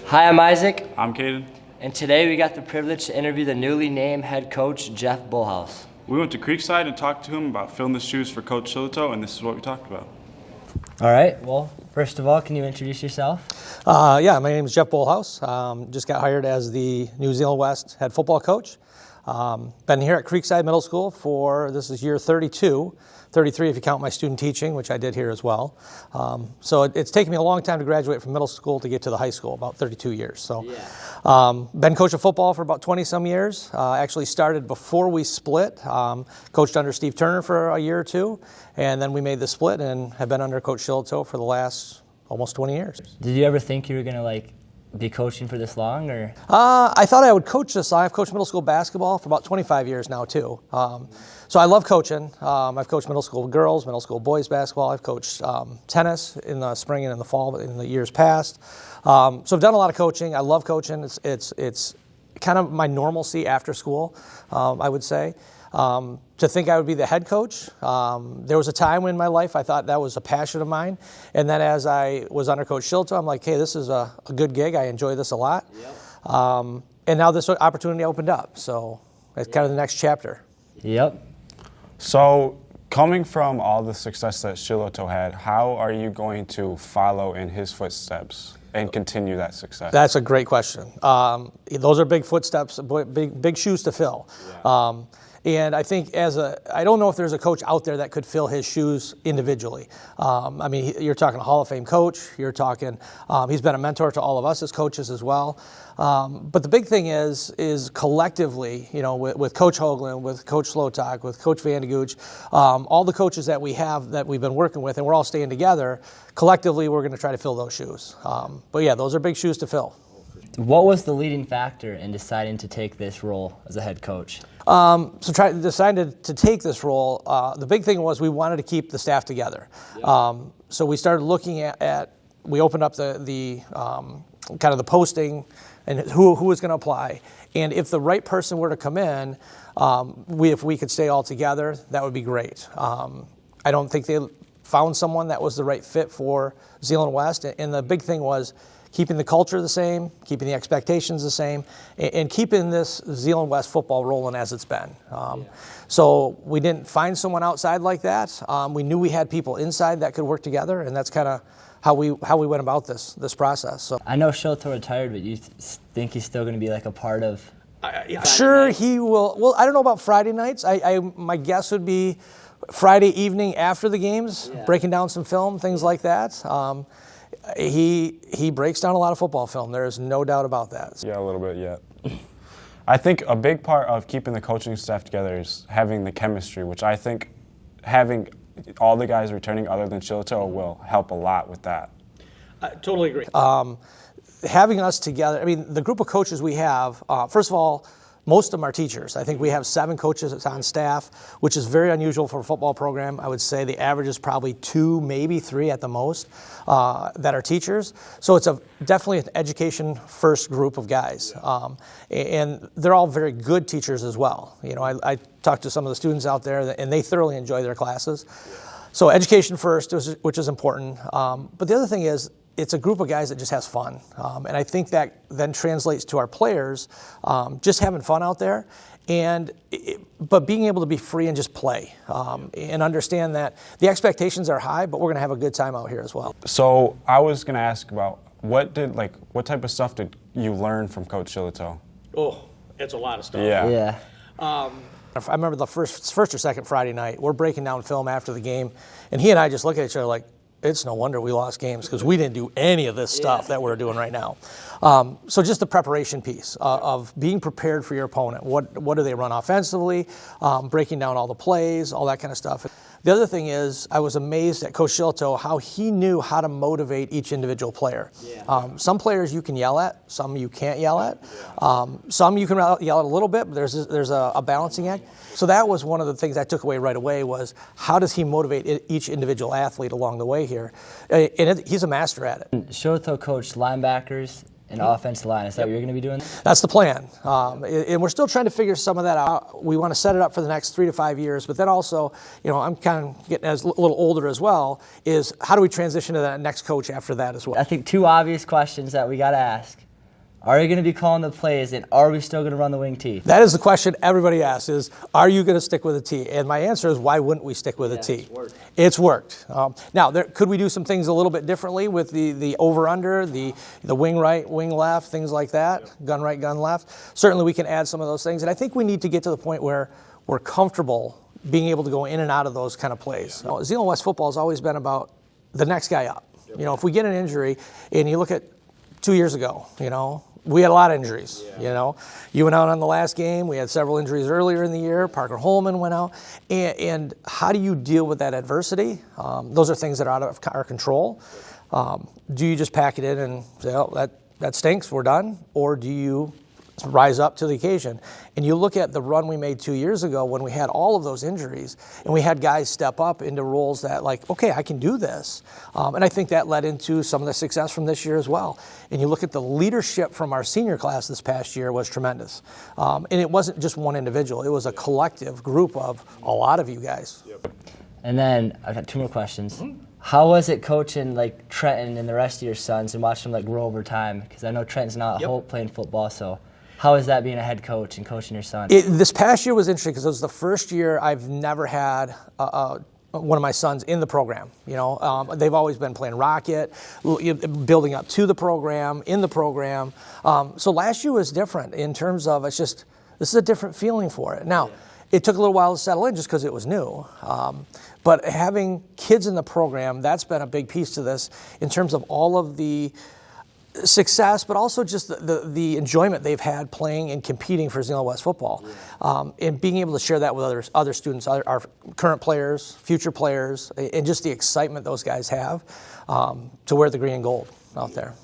Hi, I'm Isaac, I'm Kaiden. and today we got the privilege to interview the newly named head coach, Jeff Bolhouse. We went to Creekside and talked to him about filling the shoes for Coach Shillito, and this is what we talked about. All right, well, first of all, can you introduce yourself? My name is Jeff Bolhouse. Just got hired as the New Zealand West head football coach. Been here at Creekside Middle School this is year 32, 33 if you count my student teaching, which I did here as well. So it's taken me a long time to graduate from middle school to get to the high school, about 32 years. So, been coaching football for about 20 some years. Actually started before we split. Coached under Steve Turner for a year or two, and then we made the split and have been under Coach Shillito for the last almost 20 years. Did you ever think you were gonna be coaching for this long, or? I thought I would coach this. I've coached middle school basketball for about 25 years now too. So I love coaching. I've coached middle school girls, middle school boys basketball. I've coached tennis in the spring and in the fall in the years past. So I've done a lot of coaching. I love coaching. It's kind of my normalcy after school, I would say. To think I would be the head coach, there was a time in my life I thought that was a passion of mine, and then as I was under Coach Shillito, I'm like, hey, this is a good gig. I enjoy this a lot, and now this opportunity opened up, so it's kind of the next chapter. Yep. So, coming from all the success that Shillito had, how are you going to follow in his footsteps and continue that success? That's a great question. Those are big footsteps, big shoes to fill. Yeah. And I think I don't know if there's a coach out there that could fill his shoes individually. I mean, you're talking a Hall of Fame coach. You're talking, he's been a mentor to all of us as coaches as well. But the big thing is collectively, with Coach Hoagland, with Coach Slotak, with Coach VanderZwaag, all the coaches that we have that we've been working with, and we're all staying together, collectively we're going to try to fill those shoes. But yeah, those are big shoes to fill. What was the leading factor in deciding to take this role as a head coach? Decided to take this role. The big thing was we wanted to keep the staff together. Yeah. So we started looking we opened up the kind of the posting and who was going to apply. And if the right person were to come in, if we could stay all together, that would be great. I don't think they found someone that was the right fit for Zeeland West. And the big thing was keeping the culture the same, keeping the expectations the same, and keeping this Zeeland West football rolling as it's been. So we didn't find someone outside like that. We knew we had people inside that could work together, and that's kind of how we went about this process. So I know Shillito retired, but you think he's still going to be a part of? Sure, he will. Well, I don't know about Friday nights. My guess would be Friday evening after the games, breaking down some film, things like that. He breaks down a lot of football film. There is no doubt about that. Yeah, a little bit, yeah. I think a big part of keeping the coaching staff together is having the chemistry, which I think having all the guys returning other than Shillito will help a lot with that. I totally agree. Having us together, I mean, the group of coaches we have, first of all, most of them are teachers. I think we have 7 coaches on staff, which is very unusual for a football program. I would say the average is probably 2, maybe 3 at the most that are teachers. So it's definitely an education-first group of guys. And they're all very good teachers as well. I talked to some of the students out there, and they thoroughly enjoy their classes. So education first, which is important. But the other thing is, it's a group of guys that just has fun. And I think that then translates to our players just having fun out there, but being able to be free and just play and understand that the expectations are high, but we're going to have a good time out here as well. So I was going to ask about what type of stuff did you learn from Coach Shillito? Oh, it's a lot of stuff. Yeah. I remember the first or second Friday night, we're breaking down film after the game, and he and I just look at each other like, it's no wonder we lost games because we didn't do any of this stuff that we're doing right now. So just the preparation piece of being prepared for your opponent. What do they run offensively? Breaking down all the plays, all that kind of stuff. The other thing is, I was amazed at Coach Shillito how he knew how to motivate each individual player. Some players you can yell at, some you can't yell at. Some you can yell at a little bit, but there's a balancing act. So that was one of the things I took away right away was how does he motivate each individual athlete along the way here? And he's a master at it. Shillito coached linebackers and offensive line. Is that what you're going to be doing? That's the plan. And we're still trying to figure some of that out. We want to set it up for the next 3 to 5 years, but then also, I'm kind of getting a little older as well, is how do we transition to that next coach after that as well? I think 2 obvious questions that we got to ask. Are you going to be calling the plays, and are we still going to run the wing T? That is the question everybody asks is, are you going to stick with a T? And my answer is, why wouldn't we stick with a T? It's worked. Now, could we do some things a little bit differently with the over-under, the wing right, wing left, things like that, gun right, gun left? Certainly we can add some of those things. And I think we need to get to the point where we're comfortable being able to go in and out of those kind of plays. Zeeland West football has always been about the next guy up. If we get an injury, and you look at 2 years ago, we had a lot of injuries. You went out on the last game. We had several injuries earlier in the year. Parker Holman went out. And how do you deal with that adversity? Those are things that are out of our control. Do you just pack it in and say, oh, that stinks, we're done? Or do you rise up to the occasion? And you look at the run we made 2 years ago when we had all of those injuries, and we had guys step up into roles that, like, okay, I can do this. And I think that led into some of the success from this year as well. And you look at the leadership from our senior class this past year was tremendous. And it wasn't just one individual. It was a collective group of a lot of you guys. And then I've got 2 more questions. How was it coaching like Trenton and the rest of your sons and watching them grow over time? Because I know Trenton's not a Hope playing football, so how is that being a head coach and coaching your son? This past year was interesting because it was the first year I've never had one of my sons in the program. They've always been playing Rocket, building up to the program, in the program. So last year was different in terms of this is a different feeling for it. Now, it took a little while to settle in just because it was new. But having kids in the program, that's been a big piece to this in terms of all of the success, but also just the enjoyment they've had playing and competing for Zeeland West football, and being able to share that with other students, our current players, future players, and just the excitement those guys have to wear the green and gold out there.